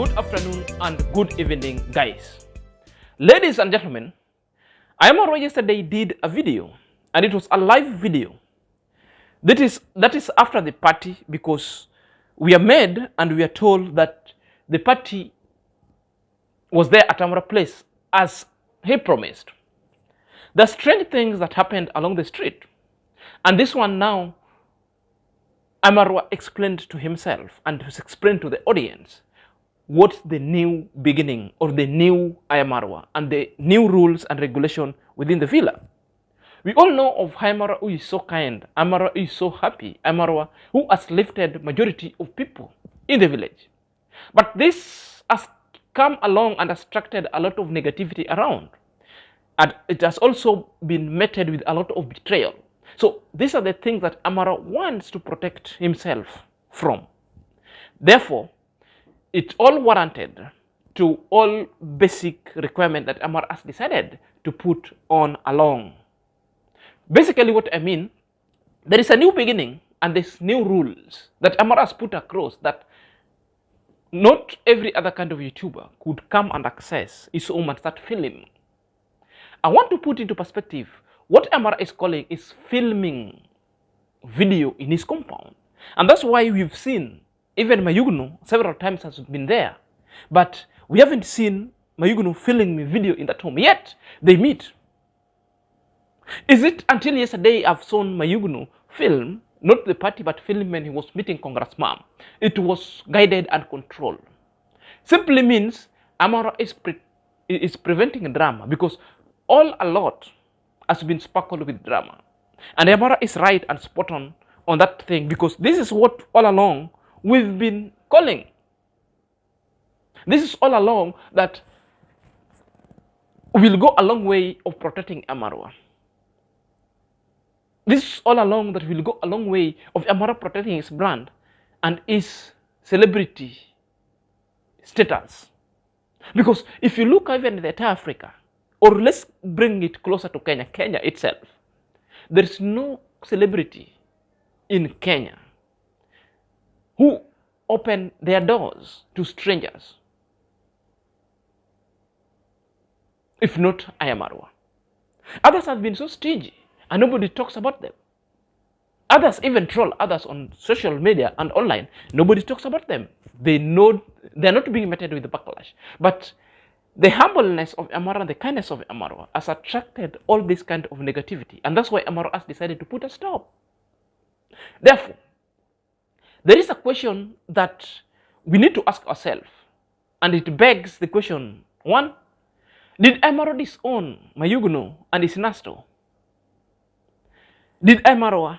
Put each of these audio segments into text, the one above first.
Good afternoon and good evening, guys. Ladies and gentlemen, IAM-MARWA yesterday did a video, and it was a live video. That is after the party, because we are made and we are told that the party was there at IAM-MARWA place as he promised. The strange things that happened along the street, and this one now, IAM-MARWA explained to himself and explained to the audience what's the new beginning or the new IAM-MARWA and the new rules and regulation within the villa. We all know of IAM-MARWA who is so kind, IAM-MARWA who is so happy, IAM-MARWA who has lifted majority of people in the village. But this has come along and has attracted a lot of negativity around. And it has also been met with a lot of betrayal. So these are the things that IAM-MARWA wants to protect himself from. Therefore, it's all warranted to all basic requirements that IAM-MARWA has decided to put on along. Basically what I mean, there is a new beginning and there's new rules that IAM-MARWA has put across that not every other kind of YouTuber could come and access his home and start filming. I want to put into perspective what IAM-MARWA is calling is filming video in his compound. And that's why we've seen even Mayugno several times has been there. But we haven't seen Mayugno filming video in that home, yet they meet. Is it until yesterday I've seen Mayugno film, not the party, but film when he was meeting Congress mom? It was guided and controlled. Simply means IAM-MARWA is preventing drama, because all a lot has been sparkled with drama. And IAM-MARWA is right and spot on that thing, because this is what all along we've been calling. This is all along that will go a long way of protecting IAM-MARWA. This is all along that will go a long way of IAM-MARWA protecting his brand and his celebrity status. Because if you look even at the entire Africa, or let's bring it closer to Kenya, Kenya itself, there is no celebrity in Kenya who open their doors to strangers, if not IAM-MARWA. Others have been so stingy and nobody talks about them. Others even troll others on social media and online. Nobody talks about them. They know they're not being met with the backlash. But the humbleness of IAM-MARWA and the kindness of IAM-MARWA has attracted all this kind of negativity. And that's why IAM-MARWA has decided to put a stop. Therefore, there is a question that we need to ask ourselves. And it begs the question, one, did IAM-MARWA disown Mayugno and his Nasto? Did IAM-MARWA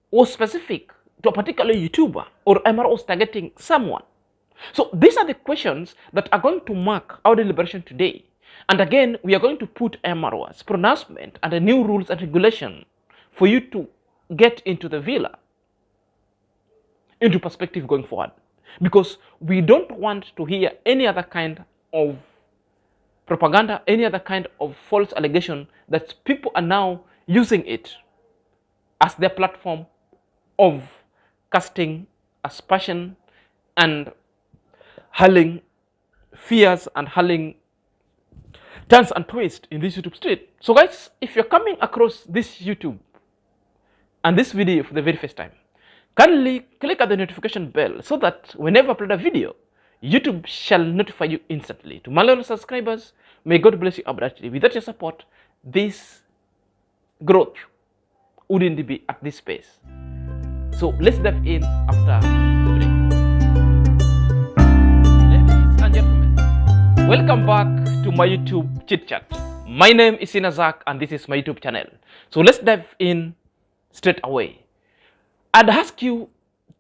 was specific to a particular YouTuber, or IAM-MARWA was targeting someone? So these are the questions that are going to mark our deliberation today. And again, we are going to put IAM-MARWA's pronouncement and the new rules and regulation for you to get into the villa into perspective going forward. Because we don't want to hear any other kind of propaganda, any other kind of false allegation that people are now using it as their platform of casting aspersion and hurling fears and hurling turns and twists in this YouTube street. So guys, if you're coming across this YouTube and this video for the very first time, kindly click at the notification bell so that whenever I upload a video, YouTube shall notify you instantly. To my loyal subscribers, may God bless you abundantly. Without your support, this growth wouldn't be at this pace. So let's dive in after the break. Ladies and gentlemen, welcome back to my YouTube chit chat. My name is Inazak and this is my YouTube channel. So let's dive in straight away. I'd ask you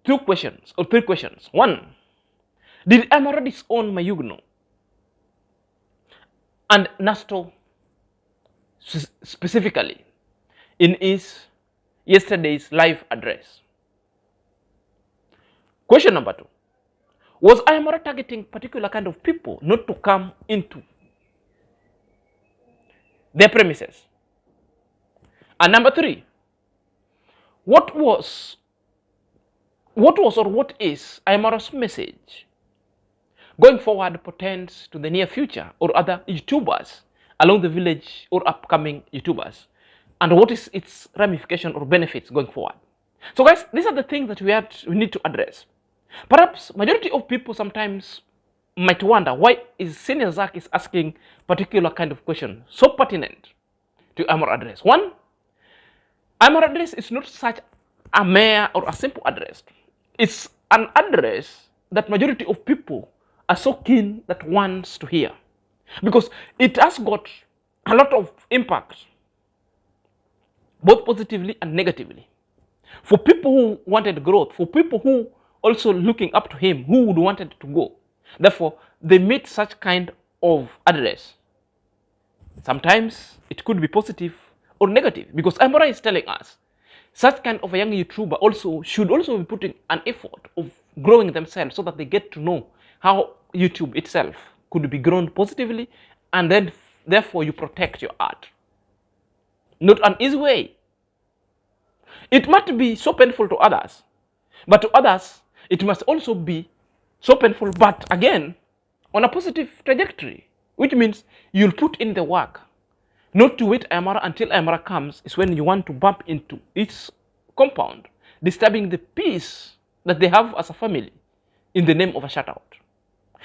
two questions or three questions. One, did IAM-MARWA disown Mayugno and Nasto specifically in his yesterday's live address? Question number two, was IAM-MARWA targeting particular kind of people not to come into their premises? And number three, what is IAM-MARWA's message going forward portends to the near future or other YouTubers along the village or upcoming YouTubers, and what is its ramification or benefits going forward. So guys, these are the things that we need to address. Perhaps majority of people sometimes might wonder why is Senior Zach is asking particular kind of question so pertinent to IAM-MARWA address. One, IAM-MARWA address is not such a mere or a simple address. It's an address that majority of people are so keen that wants to hear, because it has got a lot of impact, both positively and negatively. For people who wanted growth, for people who also looking up to him, who would wanted to go. Therefore, they made such kind of address. Sometimes it could be positive or negative, because IAM-MARWA is telling us such kind of a young YouTuber should also be putting an effort of growing themselves so that they get to know how YouTube itself could be grown positively, and then therefore you protect your art. Not an easy way. It might be so painful to others, but to others it must also be so painful, but again on a positive trajectory, which means you'll put in the work. Not to wait IAM-MARWA until IAM-MARWA comes is when you want to bump into its compound, disturbing the peace that they have as a family in the name of a shutout.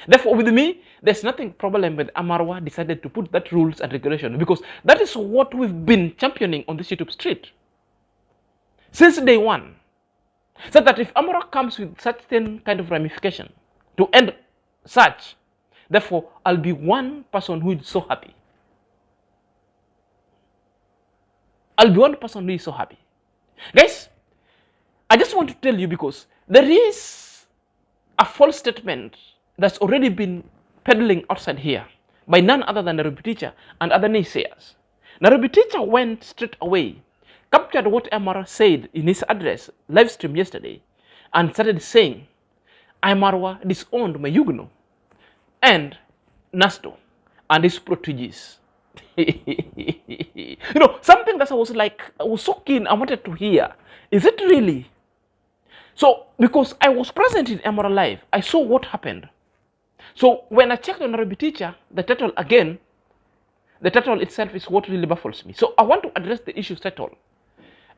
Therefore, with me, there's nothing problem with IAM-MARWA decided to put that rules and regulation, because that is what we've been championing on this YouTube street since day one. So that if IAM-MARWA comes with certain kind of ramification to end such, therefore, I'll be one person who is so happy. I'll be one person who is so happy. Guys, I just want to tell you, because there is a false statement that's already been peddling outside here by none other than Nairobi Teacher and other naysayers. Nairobi Teacher went straight away, captured what IAM-MARWA said in his address live stream yesterday, and started saying IAM-MARWA disowned Mayugno and Nasto and his proteges. You know, something that I was so keen, I wanted to hear. Is it really? So, because I was present in IAM-MARWA Live, I saw what happened. So, when I checked on Nairobi Teacher, the title again, the title itself is what really baffles me. So, I want to address the issue title.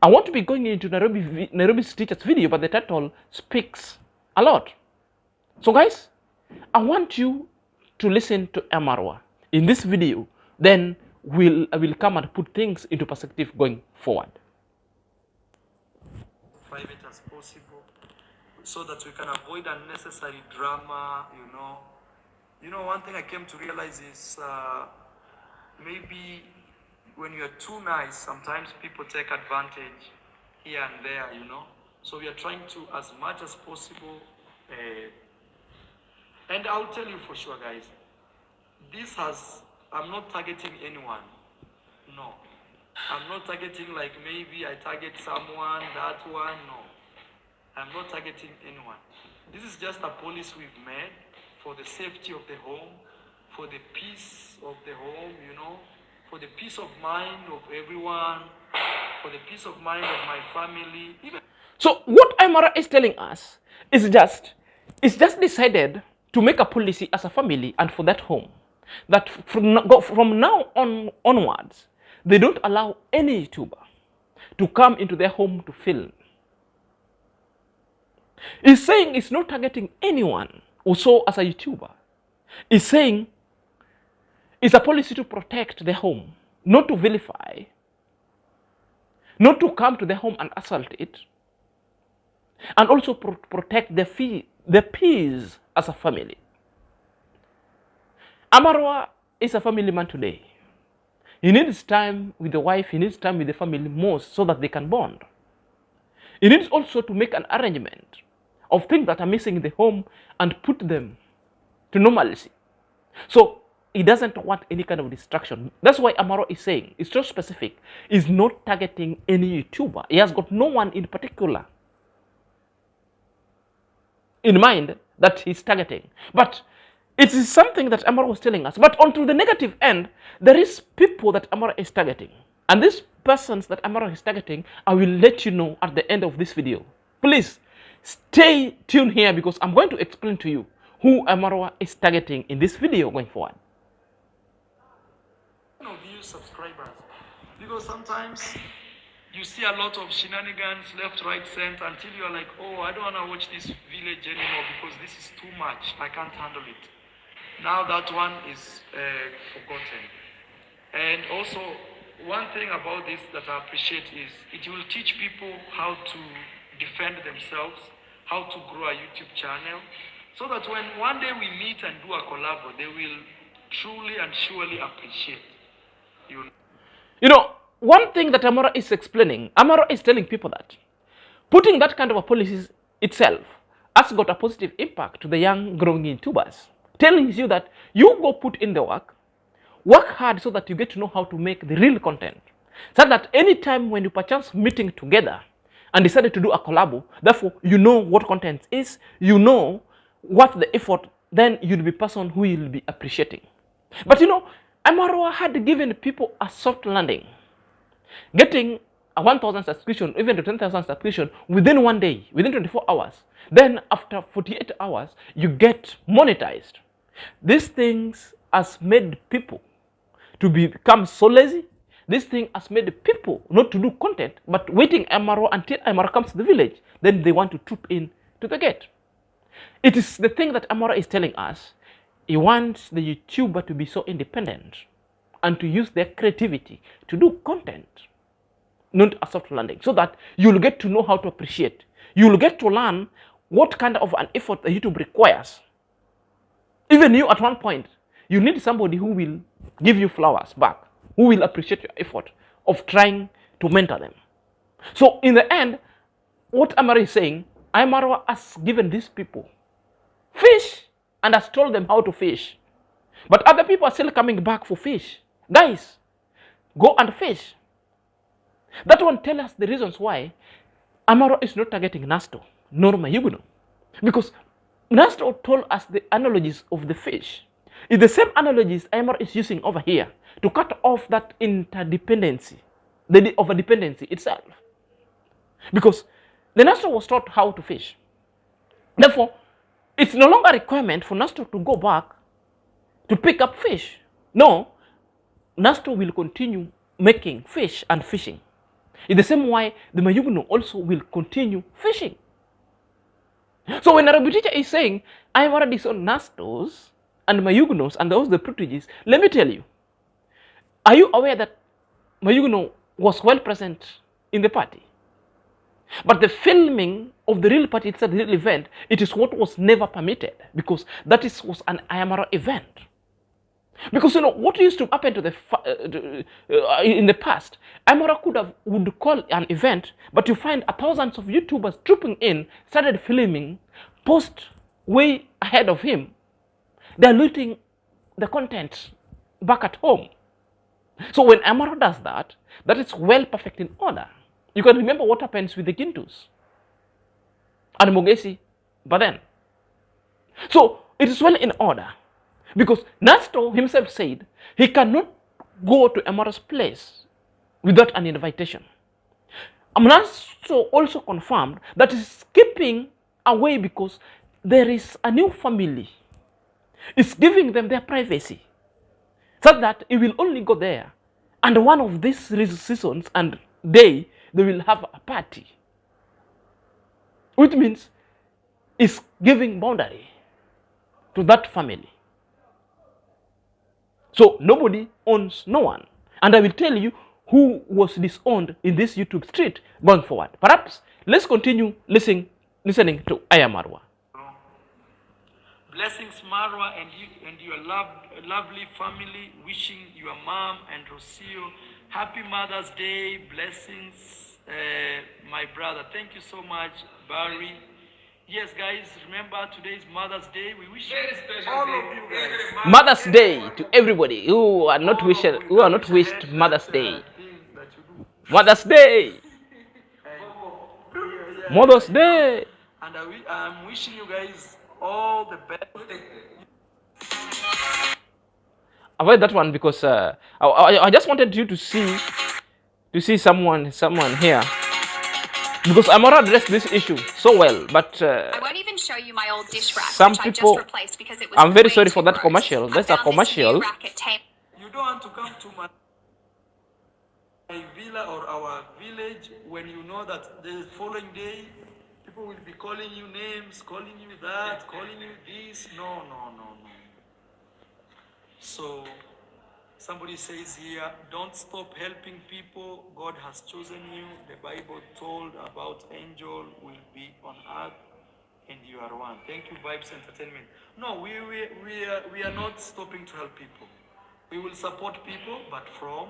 I want to be going into Nairobi Teacher's video, but the title speaks a lot. So, guys, I want you to listen to IAM-MARWA in this video. Then I will come and put things into perspective going forward. Private as possible, so that we can avoid unnecessary drama. You know, one thing I came to realize is maybe when you are too nice, sometimes people take advantage here and there. So we are trying to, as much as possible, and I'll tell you for sure, guys, I'm not targeting anyone. No. I'm not targeting like maybe I target someone, that one. No. I'm not targeting anyone. This is just a policy we've made for the safety of the home, for the peace of the home, for the peace of mind of everyone, for the peace of mind of my family. So what IAM-MARWA is telling us is just decided to make a policy as a family and for that home, that from now onwards, they don't allow any YouTuber to come into their home to film. It's saying it's not targeting anyone also as a YouTuber. It's saying it's a policy to protect their home, not to vilify, not to come to their home and assault it, and also protect their peace as a family. IAM-MARWA is a family man today. He needs time with the wife, he needs time with the family most so that they can bond. He needs also to make an arrangement of things that are missing in the home and put them to normalcy. So he doesn't want any kind of distraction. That's why IAM-MARWA is saying, it's so specific, he's not targeting any YouTuber. He has got no one in particular in mind that he's targeting. But it is something that IAM-MARWA was telling us. But onto the negative end, there is people that IAM-MARWA is targeting. And these persons that IAM-MARWA is targeting, I will let you know at the end of this video. Please stay tuned here, because I'm going to explain to you who IAM-MARWA is targeting in this video going forward. Of you subscribers, because sometimes you see a lot of shenanigans left, right, center until you're like, oh, I don't want to watch this village anymore because this is too much. I can't handle it. Now that one is forgotten. And also, one thing about this that I appreciate is it will teach people how to defend themselves, how to grow a YouTube channel, so that when one day we meet and do a collab, they will truly and surely appreciate you. You know, one thing that IAM-MARWA is explaining, IAM-MARWA is telling people that putting that kind of a policy itself has got a positive impact to the young growing YouTubers, telling you that you go put in the work hard so that you get to know how to make the real content. So that anytime when you perchance meeting together and decided to do a collab, therefore you know what content is, you know what the effort, then you'll be a person who will be appreciating. But you know, IAM-MARWA had given people a soft landing, getting a 1,000 subscription, even to 10,000 subscription within one day, within 24 hours. Then after 48 hours, you get monetized. These things has made people to become so lazy. This thing has made people not to do content, but waiting IAM-MARWA until IAM-MARWA comes to the village. Then they want to troop in to the gate. It is the thing that IAM-MARWA is telling us. He wants the YouTuber to be so independent and to use their creativity to do content, not a soft landing, so that you'll get to know how to appreciate. You'll get to learn what kind of an effort the YouTube requires. Even you at one point, you need somebody who will give you flowers back, who will appreciate your effort of trying to mentor them. So in the end, what IAM-MARWA is saying, IAM-MARWA has given these people fish and has told them how to fish. But other people are still coming back for fish. Guys, go and fish. That one tells us the reasons why IAM-MARWA is not targeting Nasto, nor Mayugno. Because Nasto told us the analogies of the fish. It's the same analogies IAM-MARWA is using over here to cut off that interdependency, the overdependency itself. Because the Nasto was taught how to fish. Therefore, it's no longer a requirement for Nasto to go back to pick up fish. No, Nasto will continue making fish and fishing. In the same way, the Mayugno also will continue fishing. So when Nairobi teacher is saying, I've already saw Nastos and Mayugnos and those the proteges, let me tell you, are you aware that Mayugno was well present in the party? But the filming of the real party itself, the real event, it is what was never permitted, because that was an IAM-MARWA event. Because you know what used to happen to the in the past, IAM-MARWA would call an event, but you find thousands of YouTubers trooping in, started filming, post way ahead of him, diluting the content back at home. So when IAM-MARWA does that, that is well perfect in order. You can remember what happens with the Gintus and Mogesi, but then. So it is well in order, because Nasto himself said he cannot go to IAM-MARWA's place without an invitation. Nasto also confirmed that he is keeping away because there is a new family. It's giving them their privacy, so that he will only go there, and one of these seasons and day they will have a party, which means it's giving boundary to that family. So nobody owns no one. And I will tell you who was disowned in this YouTube street going forward. Perhaps let's continue listening to IAM-MARWA. Blessings, Marwa, and your lovely family. Wishing your mom and Rocio happy Mother's Day. Blessings, my brother. Thank you so much, Barry. Yes, guys, remember today is Mother's Day. We wish all of you guys Mother's Day to everybody who are not wished Mother's Day. Mother's Day. Mother's Day. And I'm wishing you guys all the best. Avoid that one, because I just wanted you to see someone here, because I'm already addressed this issue so well, but I won't even can show you my old dish rack, Some which I people, just replaced because it was I'm very way sorry too for that gross. commercial. I That's a found this new commercial. rack at Tame. You don't want to come to my villa or our village when you know that the following day people will be calling you names, calling you that, calling you this. No, no, no, no. So somebody says here, don't stop helping people. God has chosen you. The Bible told about angel will be on earth and you are one. Thank you, Vibes Entertainment. No, we are not stopping to help people. We will support people, but from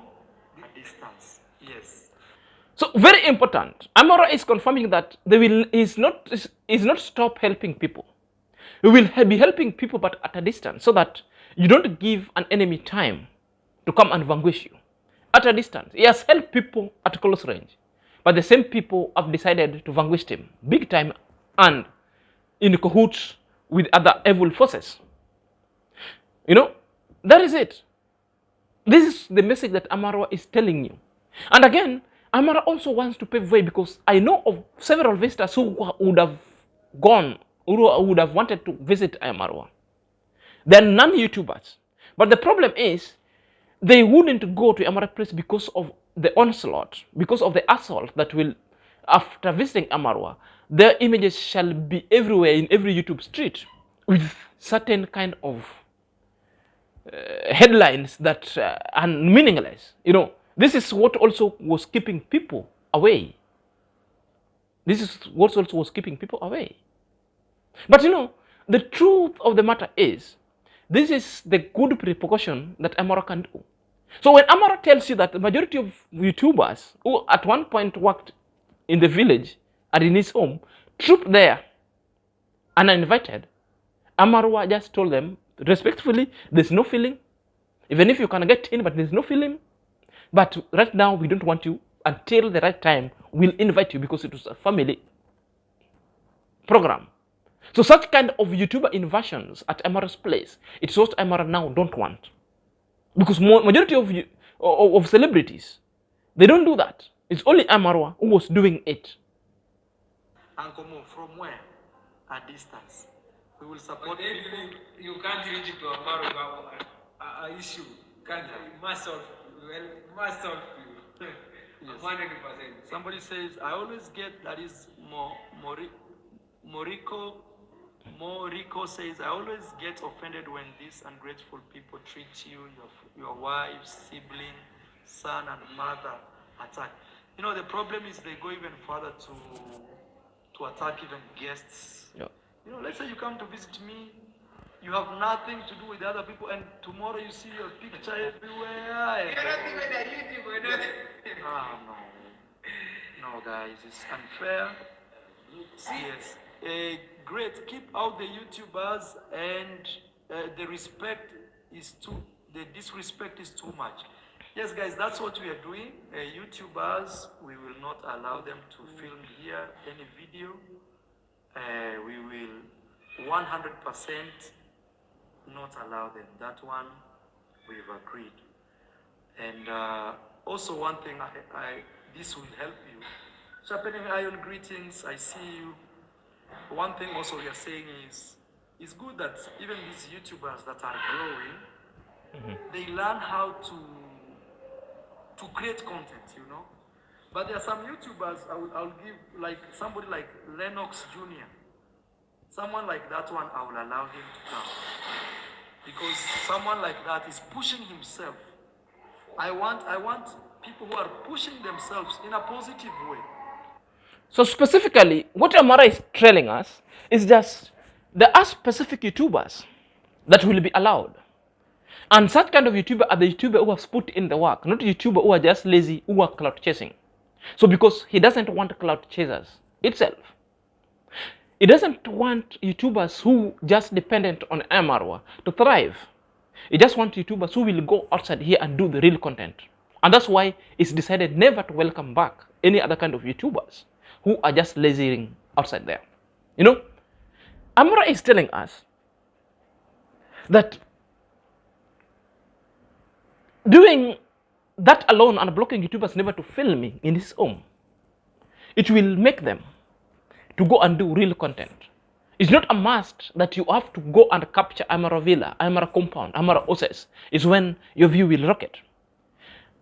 a distance. Yes. So very important. IAM-MARWA is confirming that they will is not stop helping people. We will be helping people, but at a distance, so that you don't give an enemy time to come and vanquish you. At a distance, he has helped people at close range, but the same people have decided to vanquish him big time and in cahoots with other evil forces. You know, that is it. This is the message that IAM-MARWA is telling you. And again, IAM-MARWA also wants to pave way, because I know of several visitors who would have gone, who would have wanted to visit IAM-MARWA. They're non-YouTubers. But the problem is, they wouldn't go to IAM-MARWA place because of the onslaught, because of the assault that will, after visiting IAM-MARWA, their images shall be everywhere in every YouTube street with certain kind of headlines that are meaningless. You know, this is what also was keeping people away. This is what also was keeping people away. But you know, the truth of the matter is, this is the good precaution that IAM-MARWA can do. So when IAM-MARWA tells you that the majority of YouTubers who at one point worked in the village and in his home, trooped there and are invited, IAM-MARWA just told them respectfully, there's no feeling. Even if you can get in, but there's no feeling. But right now, we don't want you. Until the right time, we'll invite you, because it was a family program. So such kind of YouTuber invasions at IAM-MARWA's place, it's what IAM-MARWA now don't want. Because majority of celebrities, they don't do that. It's only IAM-MARWA who was doing it. Uncle Mo, from where? A distance. We will support people. You can't reach it to a Maru issue. Can't you? Must solve. Well, must solve you. Yes. 100%. Somebody says, I always get, that is Moriko says, I always get offended when these ungrateful people treat you, your wife, sibling, son, and mother attack. You know, the problem is they go even further to attack even guests. Yeah. You know, let's say you come to visit me, you have nothing to do with the other people, and tomorrow you see your picture everywhere. You're not even a YouTuber, Ah, no. No, guys, it's unfair. Yes. Great. Keep out the YouTubers, and the disrespect is too much. Yes, guys, that's what we are doing. YouTubers, we will not allow them to film here any video. We will 100% not allow them. That one, we've agreed. And also one thing, this will help you. Sharpening iron, greetings, I see you. One thing also we are saying is, it's good that even these YouTubers that are growing, they learn how to create content, you know. But there are some YouTubers, I'll give, like somebody like Lennox Jr. Someone like that one, I will allow him to come. Because someone like that is pushing himself. I want people who are pushing themselves in a positive way. So specifically, what IAM-MARWA is telling us is just there are specific YouTubers that will be allowed. And such kind of YouTuber are the YouTuber who has put in the work, not YouTuber who are just lazy, who are clout chasing. So because he doesn't want clout chasers itself. He doesn't want YouTubers who just dependent on IAM-MARWA to thrive. He just wants YouTubers who will go outside here and do the real content. And that's why it's decided never to welcome back any other kind of YouTubers who are just lazying outside there. You know, IAM-MARWA is telling us that doing that alone and blocking YouTubers never to film in his home, it will make them to go and do real content. It's not a must that you have to go and capture IAM-MARWA villa, IAM-MARWA compound, IAM-MARWA houses. Is when your view will rocket.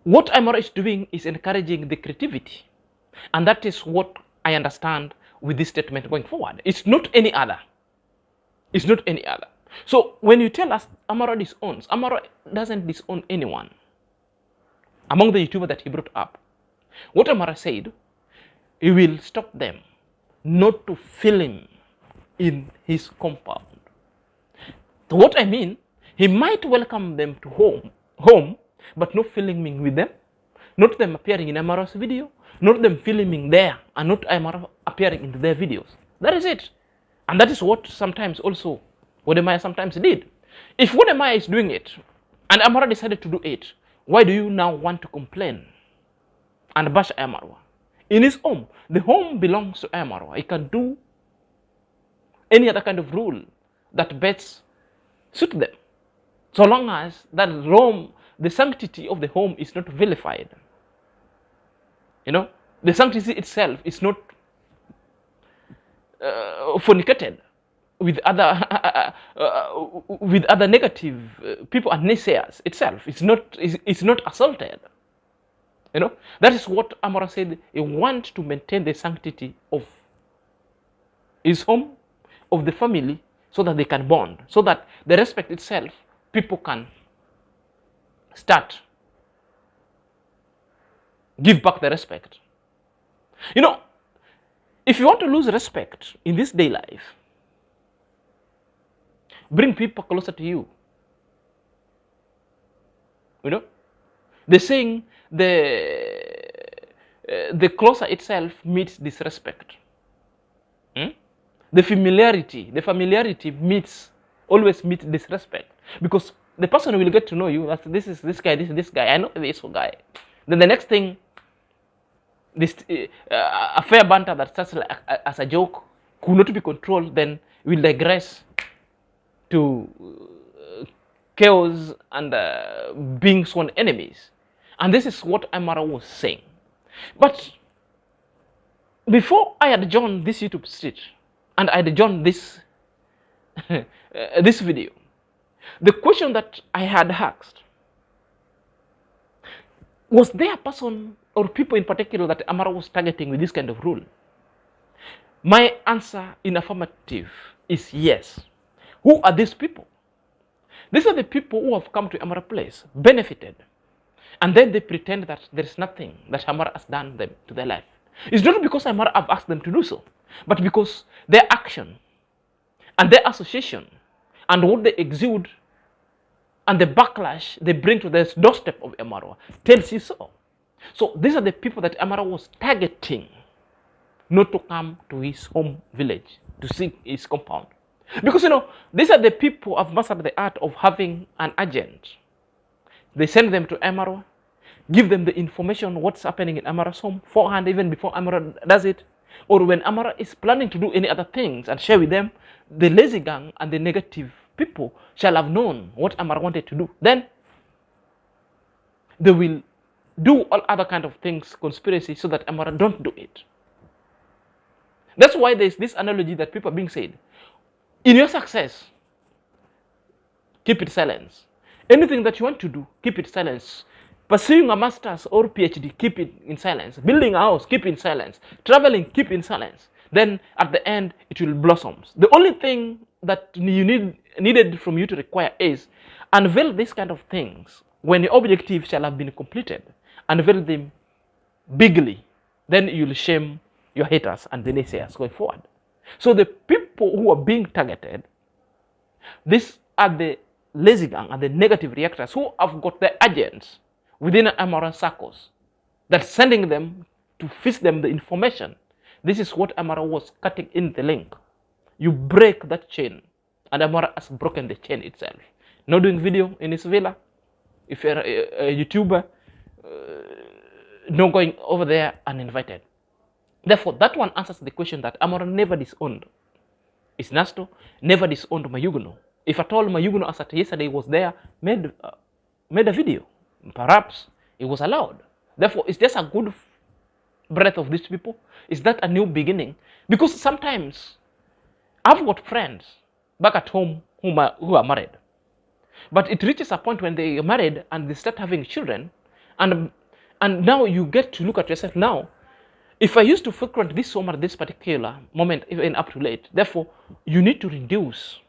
What IAM-MARWA is doing is encouraging the creativity. And that is what I understand with this statement going forward. It's not any other. It's not any other. So when you tell us IAM-MARWA disowns, IAM-MARWA doesn't disown anyone. Among the YouTubers that he brought up, what IAM-MARWA said, he will stop them not to film in his compound. So what I mean, he might welcome them to home, but not filming with them, not them appearing in IAM-MARWA's video, not them filming there, and not IAM-MARWA appearing in their videos. That is it. And that is what sometimes also Wodemaya sometimes did. If Wodemaya is doing it, and IAM-MARWA decided to do it, why do you now want to complain and bash IAM-MARWA? In his home, the home belongs to IAM-MARWA. He can do any other kind of rule that best suit them, so long as that room, the sanctity of the home is not vilified. You know, the sanctity itself is not fornicated with other negative people and naysayers. Itself, it's not assaulted. You know, that is what IAM-MARWA said. He wants to maintain the sanctity of his home, of the family, so that they can bond, so that the respect itself, people can start give back the respect. You know, if you want to lose respect in this day life, bring people closer to you. You know, they're saying the closer itself meets disrespect. The familiarity always meets disrespect, because the person will get to know you. That this is this guy, this guy. I know this guy. Then the next thing, this a fair banter that starts like, as a joke could not be controlled, then will digress to chaos and being sworn enemies. And this is what IAM-MARWA was saying. But before I had joined this YouTube street and I had joined this this video, the question that I had asked, was there a person or people in particular that IAM-MARWA was targeting with this kind of rule? My answer in affirmative is yes. Who are these people? These are the people who have come to IAM-MARWA place, benefited, and then they pretend that there is nothing that IAM-MARWA has done them to their life. It's not because IAM-MARWA have asked them to do so, but because their action and their association and what they exude and the backlash they bring to the doorstep of IAM-MARWA tells you so. So these are the people that IAM-MARWA was targeting not to come to his home village, to see his compound. Because, you know, these are the people who have mastered the art of having an agent. They send them to IAM-MARWA, give them the information what's happening in IAM-MARWA's home beforehand, even before IAM-MARWA does it. Or when IAM-MARWA is planning to do any other things and share with them, the lazy gang and the negative people shall have known what IAM-MARWA wanted to do. Then they will do all other kind of things, conspiracy, so that IAM-MARWA don't do it. That's why there's this analogy that people are being said. In your success, keep it silence. Anything that you want to do, keep it silence. Pursuing a master's or PhD, keep it in silence. Building a house, keep it in silence. Traveling, keep it in silence. Then at the end, it will blossom. The only thing that needed from you to require is unveil these kind of things when your objective shall have been completed. Unveil them bigly. Then you'll shame your haters and the naysayers going forward. So the people who are being targeted, these are the lazy gang and the negative reactors who have got their agents within IAM-MARWA circles that's sending them to feed them the information. This is what IAM-MARWA was cutting in the link. You break that chain, and IAM-MARWA has broken the chain itself. Not doing video in his villa. If you're a YouTuber, not going over there uninvited. Therefore, that one answers the question that IAM-MARWA never disowned Isnasto, never disowned Mayuguno. If at all Mayuguno, as at yesterday, was there, made a video, perhaps it was allowed. Therefore, it's just a good breath of these people. Is that a new beginning? Because sometimes I've got friends back at home who are married. But it reaches a point when they are married and they start having children, and now you get to look at yourself now. If I used to frequent this home at this particular moment, even up to late, therefore you need to reduce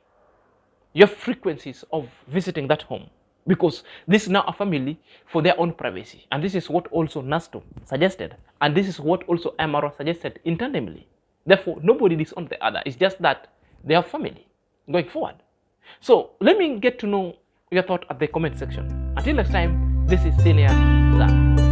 your frequencies of visiting that home, because this is now a family for their own privacy. And this is what also NASTO suggested, and this is what also IAM-MARWA suggested internally. Therefore, nobody disowns the other. It's just that they are family going forward. So let me get to know your thought at the comment section. Until next time, this is Senior Zach.